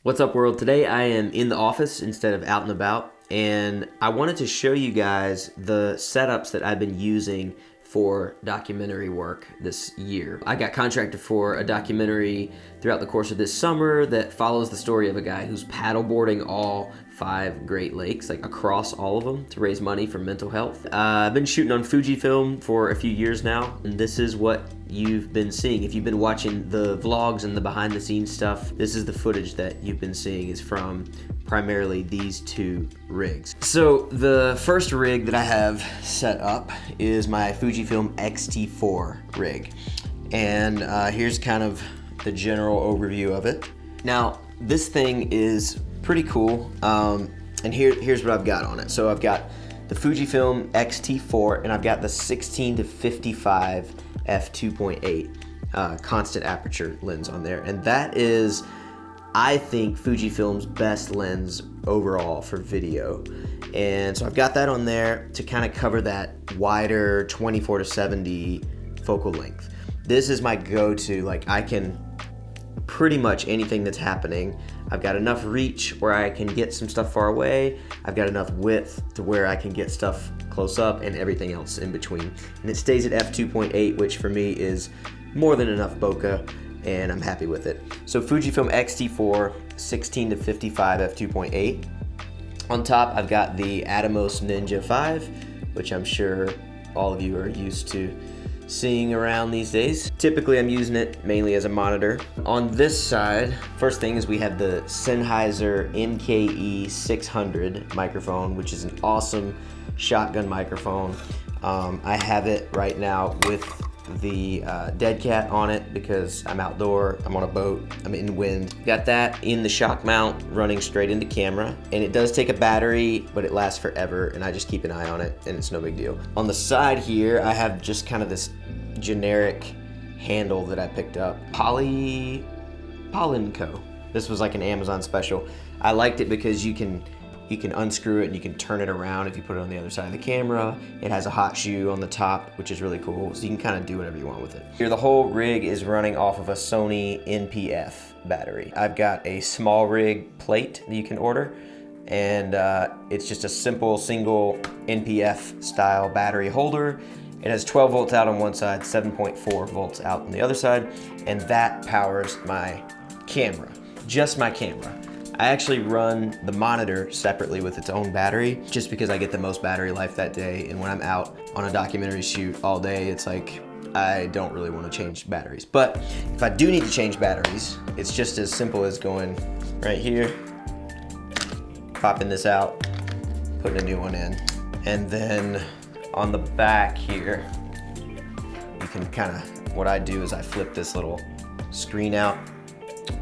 What's up, world? Today I am in the office instead of out and about, and I wanted to show you guys the setups that I've been using for documentary work this year. I got contracted for a documentary throughout the course of this summer that follows the story of a guy who's paddleboarding all 5 Great Lakes, like across all of them, to raise money for mental health. I've been shooting on Fujifilm for a few years now, and this is what you've been seeing. If you've been watching the vlogs and the behind the scenes stuff, this is the footage that you've been seeing is from primarily these 2 rigs. So the first rig that I have set up is my Fujifilm X-T4 rig. And here's kind of the general overview of it. Now, this thing is pretty cool. And here's what I've got on it. So I've got the Fujifilm X-T4 and I've got the 16 to 55 f2.8 constant aperture lens on there. And that is, I think, Fujifilm's best lens overall for video. And so I've got that on there to kind of cover that wider 24 to 70 focal length. This is my go-to. Like, I can pretty much anything that's happening. I've got enough reach where I can get some stuff far away. I've got enough width to where I can get stuff close up and everything else in between. And it stays at f2.8, which for me is more than enough bokeh, and I'm happy with it. So Fujifilm X-T4, 16 to 55 f2.8. On top, I've got the Atomos Ninja V, which I'm sure all of you are used to seeing around these days. Typically, I'm using it mainly as a monitor. On this side, first thing is we have the SennHeiser MKE 600 microphone, which is an awesome shotgun microphone. I have it right now with the dead cat on it because I'm outdoor, I'm on a boat, I'm in wind. Got that in the shock mount running straight into camera, and it does take a battery, but it lasts forever, and I just keep an eye on it and it's no big deal. On the side here, I have just kind of this generic handle that I picked up. Pollen Co. This was like an Amazon special. I liked it because you can unscrew it and you can turn it around if you put it on the other side of the camera. It has a hot shoe on the top, which is really cool, so you can kind of do whatever you want with it. Here, the whole rig is running off of a Sony NPF battery. I've got a small rig plate that you can order, and it's just a simple single NPF style battery holder. It has 12 volts out on one side, 7.4 volts out on the other side, and that powers my camera, just my camera. I actually run the monitor separately with its own battery just because I get the most battery life that day, and when I'm out on a documentary shoot all day, it's like I don't really want to change batteries. But if I do need to change batteries, it's just as simple as going right here, popping this out, putting a new one in, and then on the back here, you can kind of, what I do is I flip this little screen out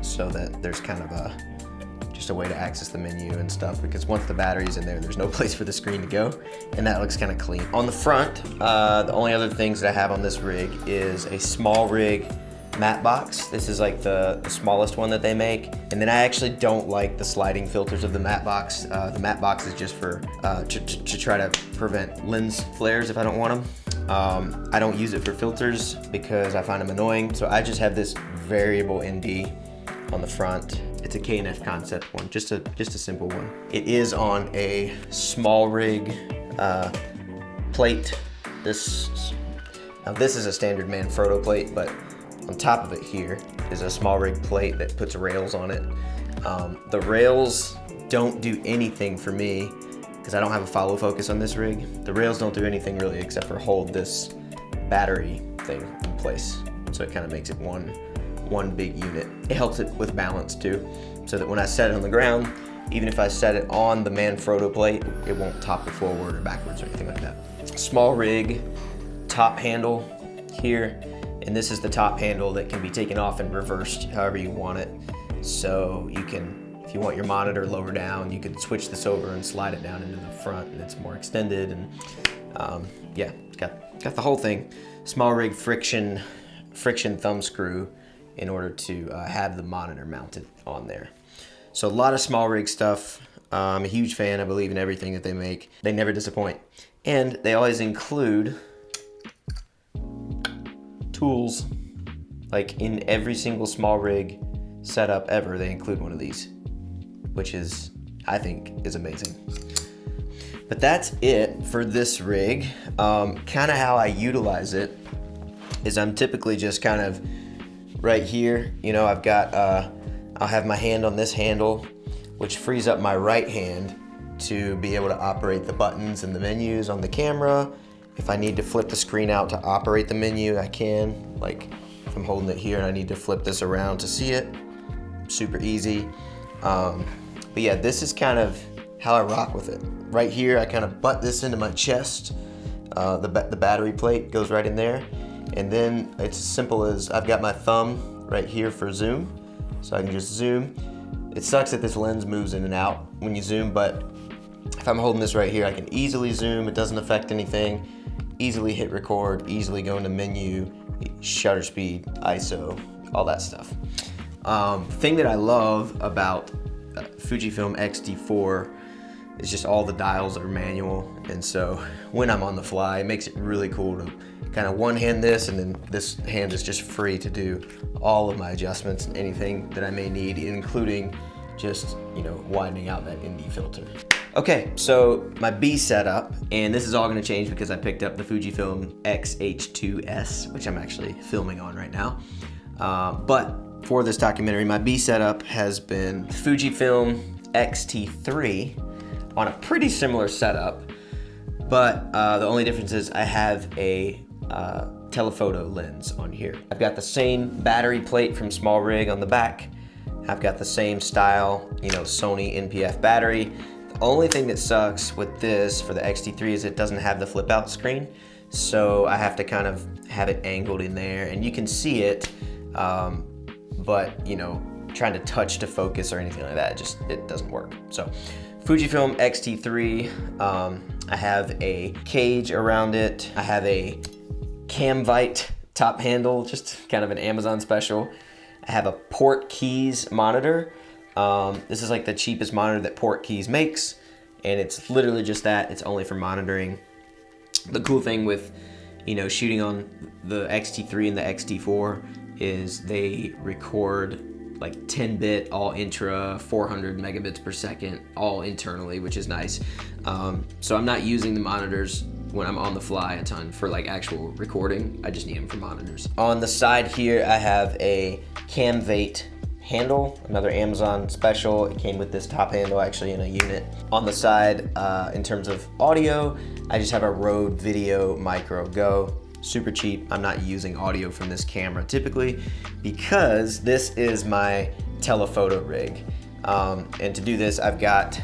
so that there's kind of just a way to access the menu and stuff, because once the battery's in there, there's no place for the screen to go, and that looks kind of clean. On the front, the only other things that I have on this rig is a small rig matte box. This is like the smallest one that they make, and then I actually don't like the sliding filters of the matte box. The matte box is just for to try to prevent lens flares if I don't want them. I don't use it for filters because I find them annoying, so I just have this variable ND on the front. It's a K&F concept one, just a simple one. It is on a small rig plate. Now this is a standard Manfrotto plate, but on top of it here is a small rig plate that puts rails on it. The rails don't do anything for me because I don't have a follow focus on this rig. The rails don't do anything really except for hold this battery thing in place. So it kind of makes it one big unit. It helps it with balance too, so that when I set it on the ground, even if I set it on the Manfrotto plate, it won't topple forward or backwards or anything like that. Small rig top handle here, and this is the top handle that can be taken off and reversed however you want it. So you can, if you want your monitor lower down, you could switch this over and slide it down into the front, and it's more extended. And yeah, it's got the whole thing. Small rig friction thumb screw in order to have the monitor mounted on there. So a lot of small rig stuff. I'm a huge fan. I believe in everything that they make. They never disappoint. And they always include tools. Like in every single small rig setup ever, they include one of these. which is, I think, is amazing. But that's it for this rig. Kind of how I utilize it is I'm typically just kind of right here, you know, I've got, I'll have my hand on this handle, which frees up my right hand to be able to operate the buttons and the menus on the camera. If I need to flip the screen out to operate the menu, I can. Like if I'm holding it here and I need to flip this around to see it, super easy. But yeah, this is kind of how I rock with it. Right here, I kind of butt this into my chest. The battery plate goes right in there. And then it's as simple as I've got my thumb right here for zoom. So I can just zoom. It sucks that this lens moves in and out when you zoom, but if I'm holding this right here, I can easily zoom. It doesn't affect anything. Easily hit record, easily go into menu, shutter speed, ISO, all that stuff. Thing that I love about Fujifilm X-T4 is just all the dials are manual, and so when I'm on the fly, it makes it really cool to kind of one hand this, and then this hand is just free to do all of my adjustments and anything that I may need, including just, you know, widening out that ND filter. Okay, so my B setup, and this is all gonna change because I picked up the Fujifilm X-H2s, which I'm actually filming on right now. But for this documentary, my B setup has been Fujifilm X-T3 on a pretty similar setup, but the only difference is I have a telephoto lens on here. I've got the same battery plate from small rig on the back. I've got the same style, you know, Sony NPF battery. The only thing that sucks with this for the X-T3 is it doesn't have the flip out screen. So I have to kind of have it angled in there, and you can see it, but you know, trying to touch to focus or anything like that, it doesn't work. So Fujifilm X-T3, I have a cage around it. I have a Camvite top handle, just kind of an Amazon special. I have a Portkeys monitor. This is like the cheapest monitor that Portkeys makes, and it's literally just that. It's only for monitoring. The cool thing with, you know, shooting on the X-T3 and the X-T4 is they record like 10-bit, all intra, 400 megabits per second, all internally, which is nice. So I'm not using the monitors when I'm on the fly a ton for like actual recording. I just need them for monitors. On the side here, I have a Camvite handle, another Amazon special. It came with this top handle actually in a unit. On the side, in terms of audio, I just have a Rode Video Micro Go. Super cheap. I'm not using audio from this camera typically because this is my telephoto rig. And to do this, I've got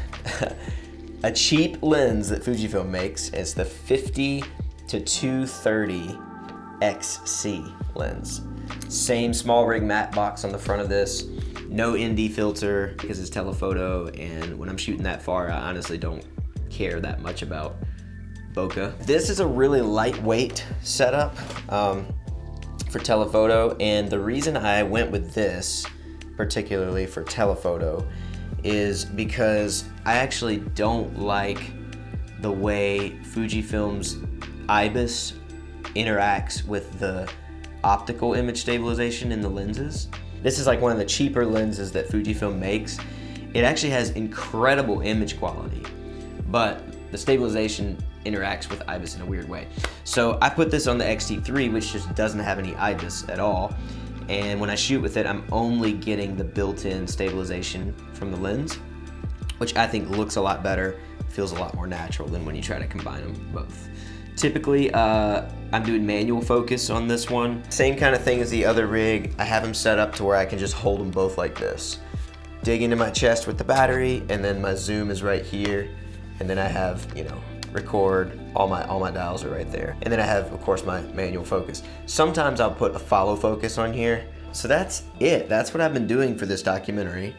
a cheap lens that Fujifilm makes. It's the 50-230 XC lens. Same small rig matte box on the front of this. No ND filter because it's telephoto, and when I'm shooting that far, I honestly don't care that much about bokeh. This is a really lightweight setup for telephoto, and the reason I went with this particularly for telephoto is because I actually don't like the way Fujifilm's IBIS interacts with the optical image stabilization in the lenses. This is like one of the cheaper lenses that Fujifilm makes. It actually has incredible image quality, but the stabilization interacts with IBIS in a weird way. So I put this on the X-T3, which just doesn't have any IBIS at all. And when I shoot with it, I'm only getting the built-in stabilization from the lens, which I think looks a lot better, feels a lot more natural than when you try to combine them both. Typically, I'm doing manual focus on this one. Same kind of thing as the other rig. I have them set up to where I can just hold them both like this. Dig into my chest with the battery, and then my zoom is right here. And then I have, you know, record, all my dials are right there. And then I have, of course, my manual focus. Sometimes I'll put a follow focus on here. So that's it. That's what I've been doing for this documentary.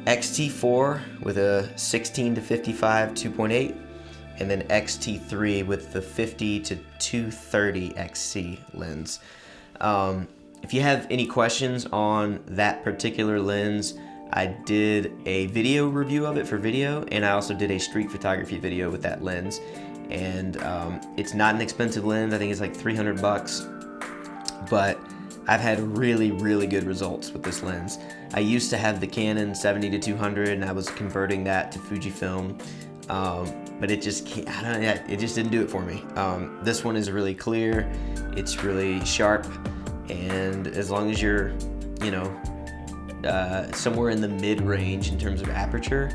X-T4 with a 16-55 2.8, and then X-T3 with the 50-230 XC lens. If you have any questions on that particular lens, I did a video review of it for video, and I also did a street photography video with that lens. And it's not an expensive lens. I think it's like 300 bucks, but I've had really, really good results with this lens. I used to have the Canon 70-200 and I was converting that to Fujifilm, but it just can't, I don't know, it just didn't do it for me. This one is really clear, it's really sharp, and as long as you're, you know, somewhere in the mid-range in terms of aperture,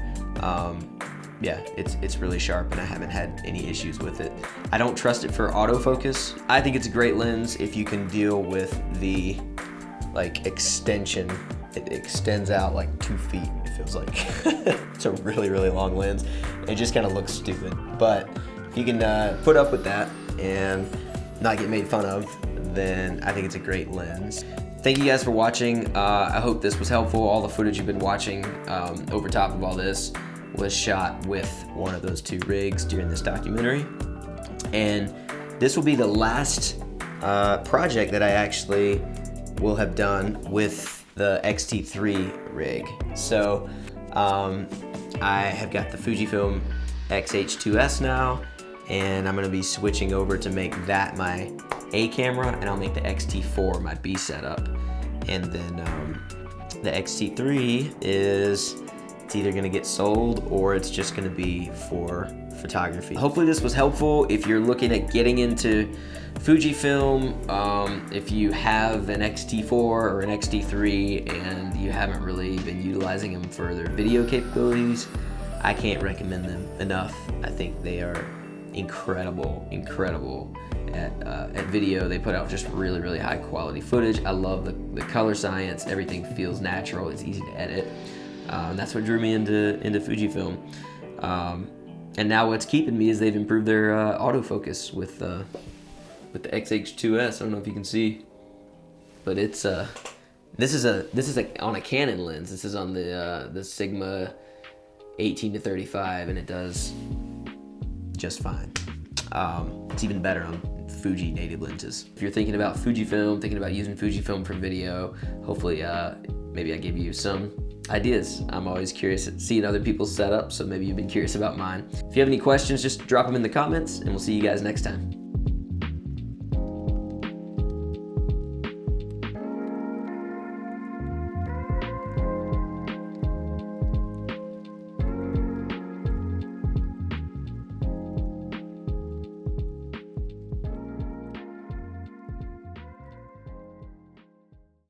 yeah, it's really sharp and I haven't had any issues with it. I don't trust it for autofocus. I think it's a great lens if you can deal with the like extension. It extends out like 2 feet, it feels like. It's a really, really long lens. It just kind of looks stupid. But if you can put up with that and not get made fun of, then I think it's a great lens. Thank you guys for watching. I hope this was helpful. All the footage you've been watching over top of all this was shot with one of those 2 rigs during this documentary. And this will be the last project that I actually will have done with the X-T3 rig. So I have got the Fujifilm X-H2s now, and I'm gonna be switching over to make that my A camera, and I'll make the X-T4 my B setup. And then the X-T3 is, it's either gonna get sold or it's just gonna be for photography. Hopefully this was helpful. If you're looking at getting into Fujifilm, if you have an X-T4 or an X-T3 and you haven't really been utilizing them for their video capabilities, I can't recommend them enough. I think they are incredible at video. They put out just really, really high quality footage. I love the color science. Everything feels natural. It's easy to edit. And that's what drew me into Fujifilm. And now what's keeping me is they've improved their autofocus with the X-H2s. I don't know if you can see, but it's this is on a Canon lens. This is on the Sigma 18-35, and it does just fine. It's even better on Fuji native lenses. If you're thinking about Fujifilm, thinking about using Fujifilm for video, hopefully maybe I give you some ideas. I'm always curious at seeing other people's setups, so maybe you've been curious about mine. If you have any questions, just drop them in the comments, and we'll see you guys next time.